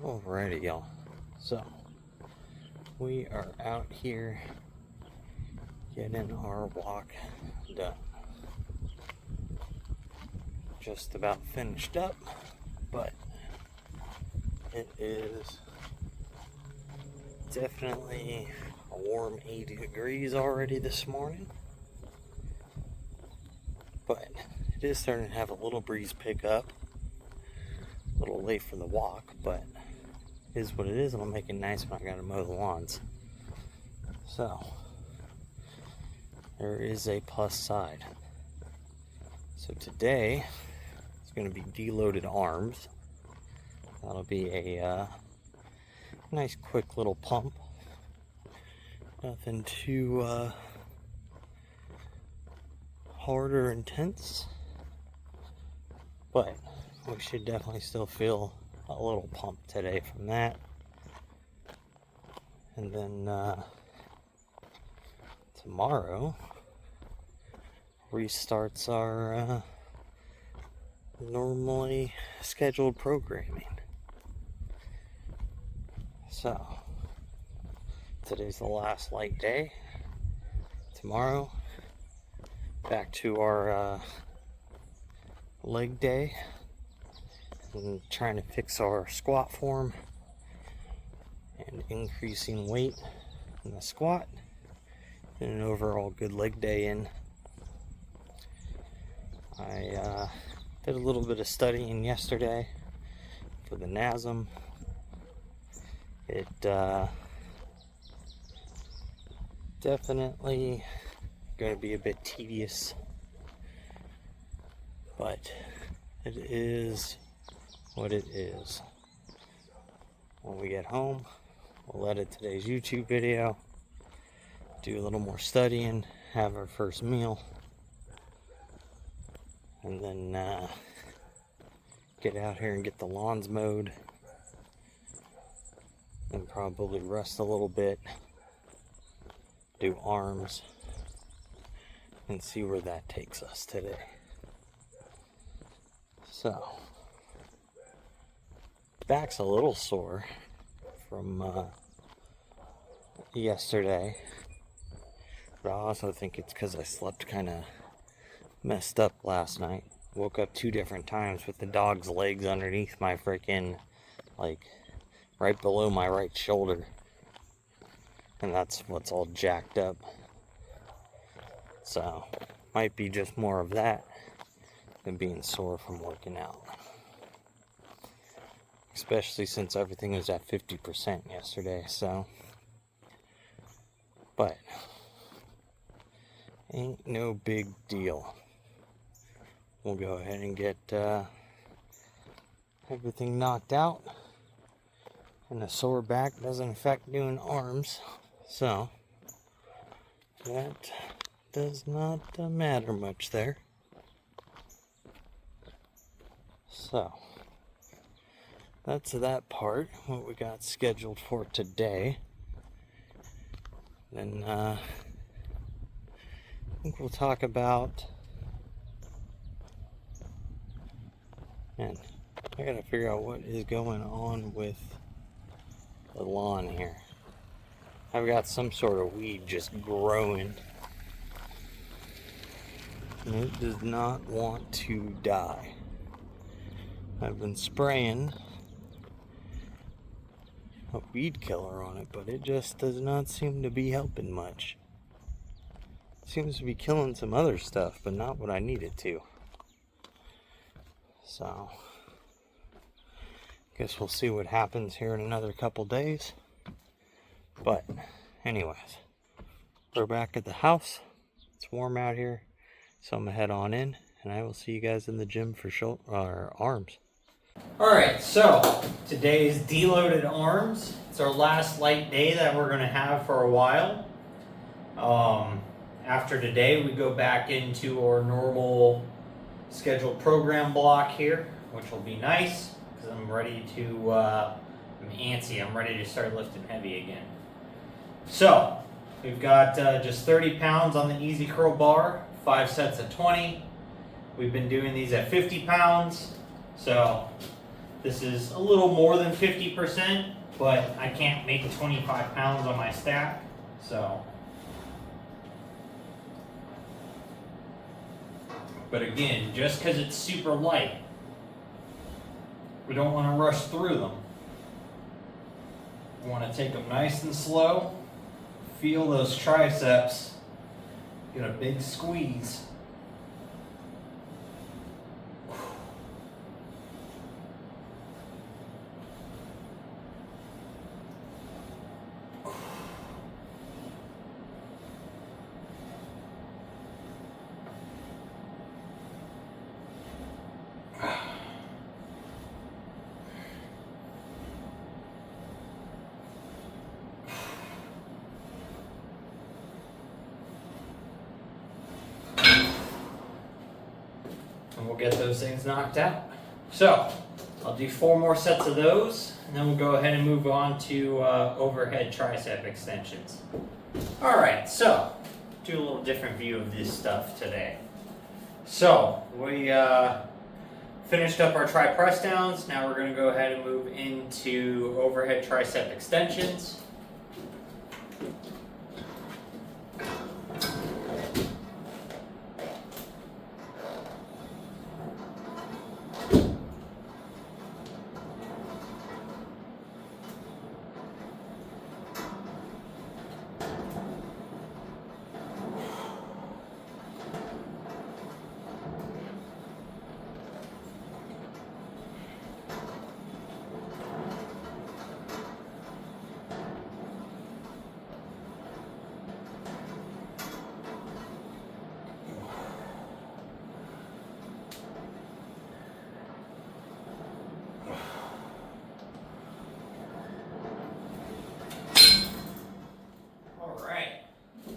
Alrighty, y'all. So, we are out here getting our walk done. Just about finished up, but it is definitely a warm 80 degrees already this morning. But it is starting to have a little breeze pick up. A little late for the walk, but it is what it is. It'll make it nice when I gotta mow the lawns. So, there is a plus side. So today, it's going to be deloaded arms. That'll be a nice quick little pump. Nothing too hard or intense. But we should definitely still feel a little pump today from that. And then tomorrow restarts our normally scheduled programming. So today's the last light day. Tomorrow back to our leg day and trying to fix our squat form and increasing weight in the squat and an overall good leg day in. I did a little bit of studying yesterday for the NASM. It definitely going to be a bit tedious, but it is what it is. When we get home, we'll edit today's YouTube video, do a little more studying, have our first meal, and then get out here and get the lawns mowed, and probably rest a little bit, do arms, and see where that takes us today. So, back's a little sore from yesterday, but I also think it's because I slept kind of messed up last night. Woke up 2 different times with the dog's legs underneath my freaking, like, right below my right shoulder, and that's what's all jacked up. So, might be just more of that than being sore from working out. Especially since everything was at 50% yesterday, so. But, ain't no big deal. We'll go ahead and get everything knocked out. And a sore back doesn't affect doing arms, so that does not matter much there. So, that's that part, what we got scheduled for today. Then I think we'll talk about, man, I gotta figure out what is going on with the lawn here. I've got some sort of weed just growing, and it does not want to die. I've been spraying a weed killer on it, but it just does not seem to be helping much. It seems to be killing some other stuff, but not what I need it to. So, guess we'll see what happens here in another couple days. But, anyways, we're back at the house. It's warm out here, so I'm gonna head on in, and I will see you guys in the gym for arms. Alright, so today's deloaded arms. It's our last light day that we're going to have for a while. After today, we go back into our normal scheduled program block here, which will be nice because I'm ready to, I'm antsy. I'm ready to start lifting heavy again. So, we've got just 30 pounds on the easy curl bar, 5 sets of 20. We've been doing these at 50 pounds. So This is a little more than 50%, but I can't make 25 pounds on my stack, so. But again, just because it's super light, we don't want to rush through them. We want to take them nice and slow, feel those triceps, get a big squeeze. And we'll get those things knocked out. So, I'll do 4 more sets of those, and then we'll go ahead and move on to overhead tricep extensions. Alright, so, do a little different view of this stuff today. So, we finished up our tri press downs. Now we're going to go ahead and move into overhead tricep extensions.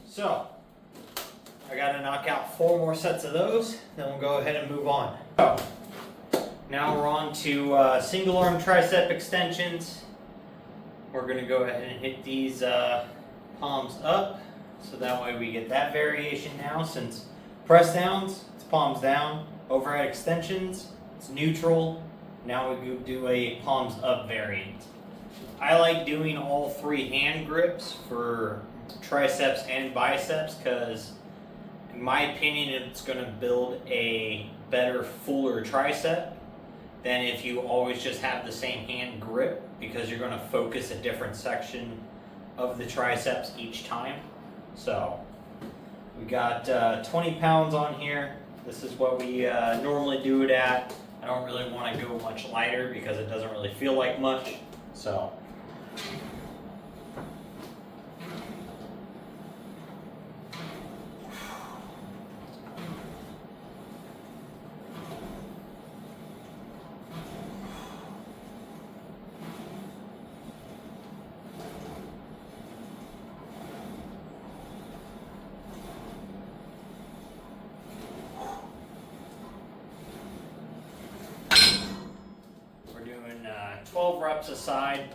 So, I got to knock out 4 more sets of those, then we'll go ahead and move on. So, now we're on to single arm tricep extensions. We're going to go ahead and hit these palms up, so that way we get that variation now. Since press downs, it's palms down. Overhead extensions, it's neutral. Now we do a palms up variant. I like doing all 3 hand grips for triceps and biceps because, in my opinion, it's going to build a better, fuller tricep than if you always just have the same hand grip, because you're going to focus a different section of the triceps each time. So we got 20 pounds on here. This is what we normally do it at. I don't really want to go much lighter because it doesn't really feel like much. So we're doing 12 reps a side.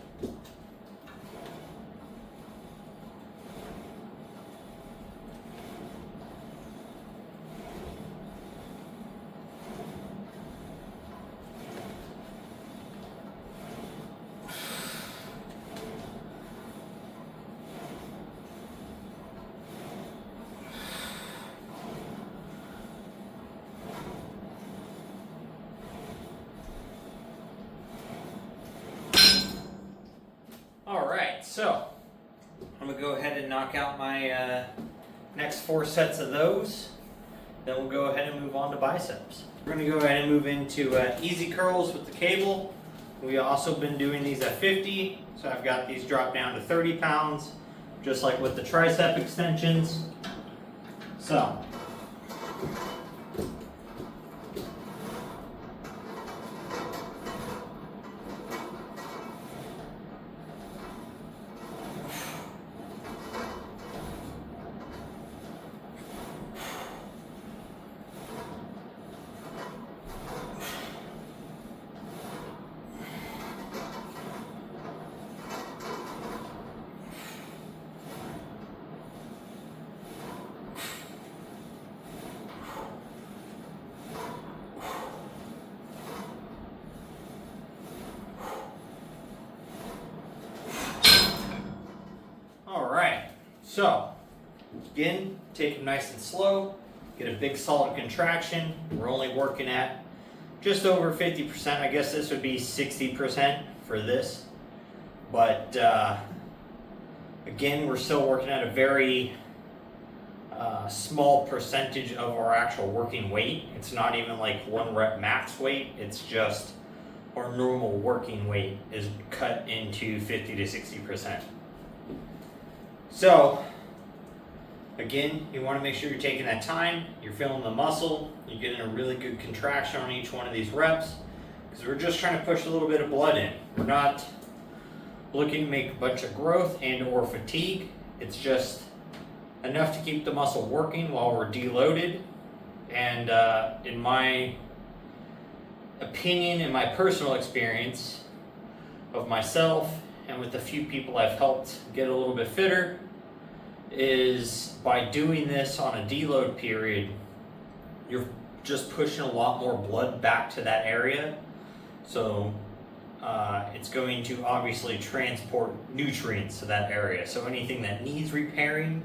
Alright, so I'm going to go ahead and knock out my next 4 sets of those. Then we'll go ahead and move on to biceps. We're going to go ahead and move into easy curls with the cable. We've also been doing these at 50, so I've got these dropped down to 30 pounds, just like with the tricep extensions. So So, again, take it nice and slow, get a big solid contraction. We're only working at just over 50%. I guess this would be 60% for this. But again, we're still working at a very small percentage of our actual working weight. It's not even like 1 rep max weight, it's just our normal working weight is cut into 50 to 60%. So, again, you want to make sure you're taking that time, you're feeling the muscle, you're getting a really good contraction on each one of these reps, because we're just trying to push a little bit of blood in. We're not looking to make a bunch of growth and or fatigue. It's just enough to keep the muscle working while we're deloaded. And in my opinion, in my personal experience of myself and with the few people I've helped get a little bit fitter, is by doing this on a deload period, you're just pushing a lot more blood back to that area. So it's going to obviously transport nutrients to that area. So anything that needs repairing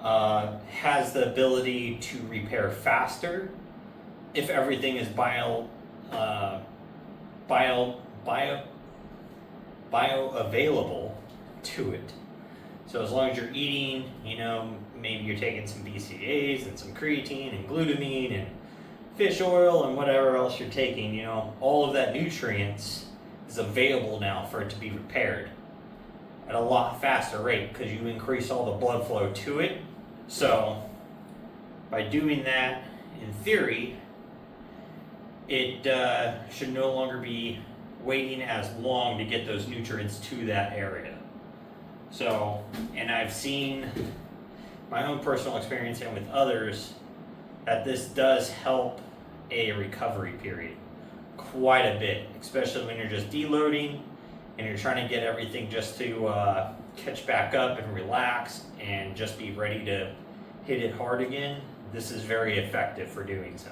has the ability to repair faster if everything is bioavailable to it. So as long as you're eating, maybe you're taking some BCAAs and some creatine and glutamine and fish oil and whatever else you're taking, all of that nutrients is available now for it to be repaired at a lot faster rate because you increase all the blood flow to it. So by doing that, in theory, it should no longer be waiting as long to get those nutrients to that area. So, and I've seen my own personal experience and with others that this does help a recovery period quite a bit, especially when you're just deloading and you're trying to get everything just to catch back up and relax and just be ready to hit it hard again. This is very effective for doing so.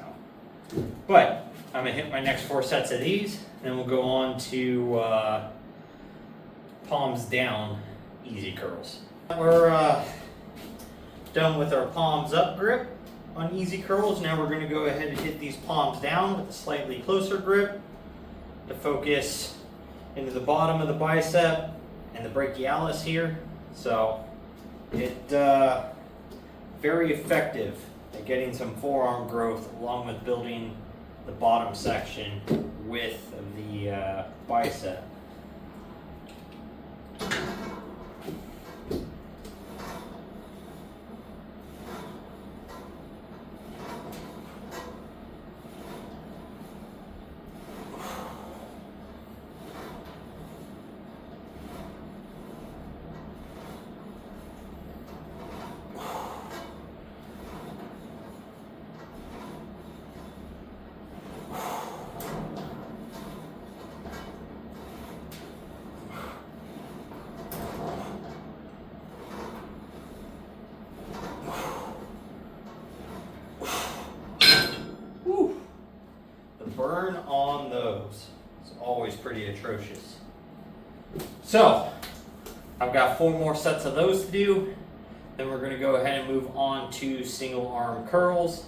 But I'm gonna hit my next 4 sets of these, then we'll go on to palms down easy curls. We're done with our palms up grip on easy curls. Now we're going to go ahead and hit these palms down with a slightly closer grip to focus into the bottom of the bicep and the brachialis here. So it very effective at getting some forearm growth along with building the bottom section width of the bicep. Burn on those. It's always pretty atrocious. So, I've got 4 more sets of those to do. Then we're going to go ahead and move on to single arm curls.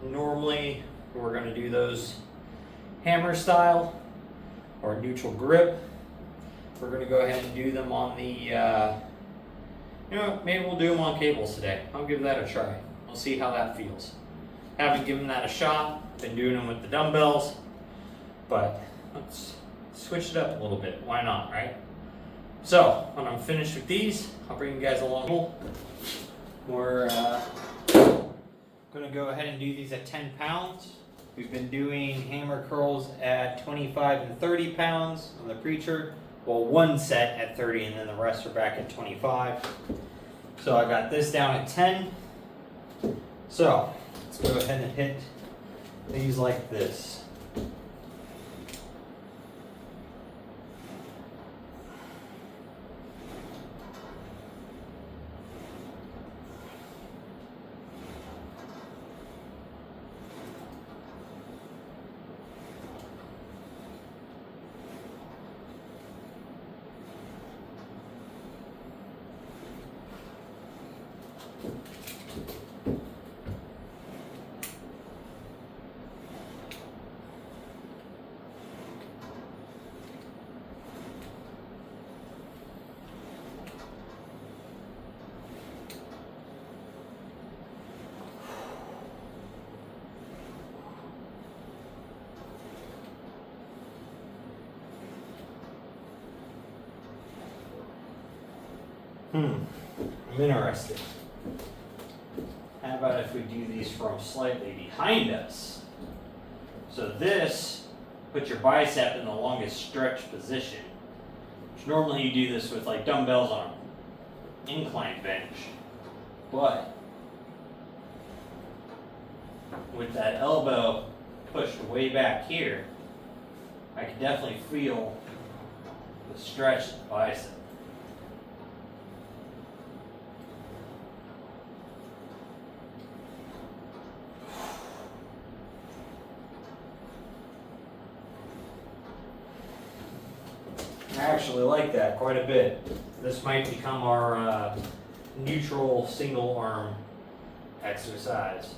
Normally, we're going to do those hammer style or neutral grip. We're going to go ahead and do them on the, maybe we'll do them on cables today. I'll give that a try. We'll see how that feels. Haven't given that a shot. Been doing them with the dumbbells, but let's switch it up a little bit. Why not, right? So when I'm finished with these, I'll bring you guys along. We're going to go ahead and do these at 10 pounds. We've been doing hammer curls at 25 and 30 pounds on the preacher. Well, 1 set at 30 and then the rest are back at 25. So I got this down at 10. So let's go ahead and hit these like this. I'm interested. How about if we do these from slightly behind us? So this puts your bicep in the longest stretch position. Which normally you do this with like dumbbells on an incline bench. But with that elbow pushed way back here, I can definitely feel the stretch in the bicep. I actually like that quite a bit. This might become our neutral single arm exercise.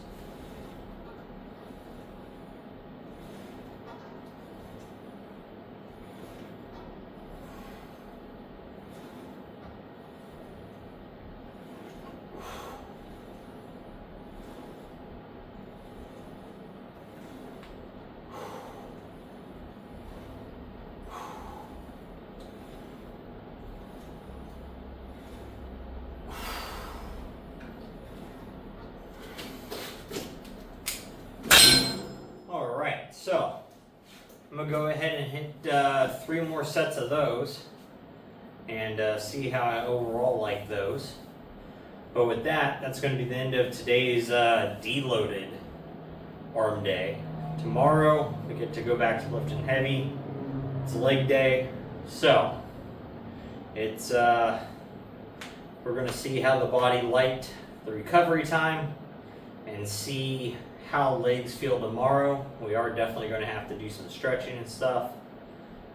So, I'm going to go ahead and hit 3 more sets of those and see how I overall like those. But with that, that's going to be the end of today's deloaded arm day. Tomorrow, we get to go back to lifting heavy. It's leg day. So, it's we're going to see how the body liked the recovery time and see how legs feel tomorrow. We are definitely going to have to do some stretching and stuff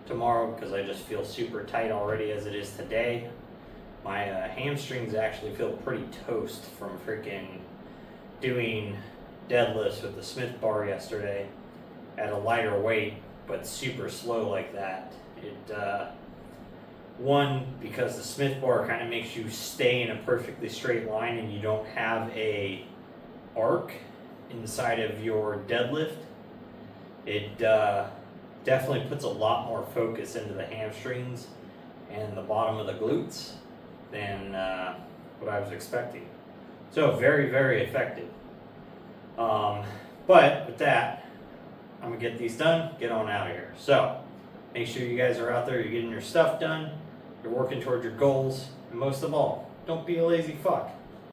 tomorrow because I just feel super tight already as it is today. My hamstrings actually feel pretty toast from freaking doing deadlifts with the Smith bar yesterday at a lighter weight, but super slow like that. It one, because the Smith bar kind of makes you stay in a perfectly straight line and you don't have a arc inside of your deadlift. It definitely puts a lot more focus into the hamstrings and the bottom of the glutes than what I was expecting. So very, very effective. But with that, I'm gonna get these done, get on out of here. So make sure you guys are out there, you're getting your stuff done, you're working towards your goals, and most of all, don't be a lazy fuck.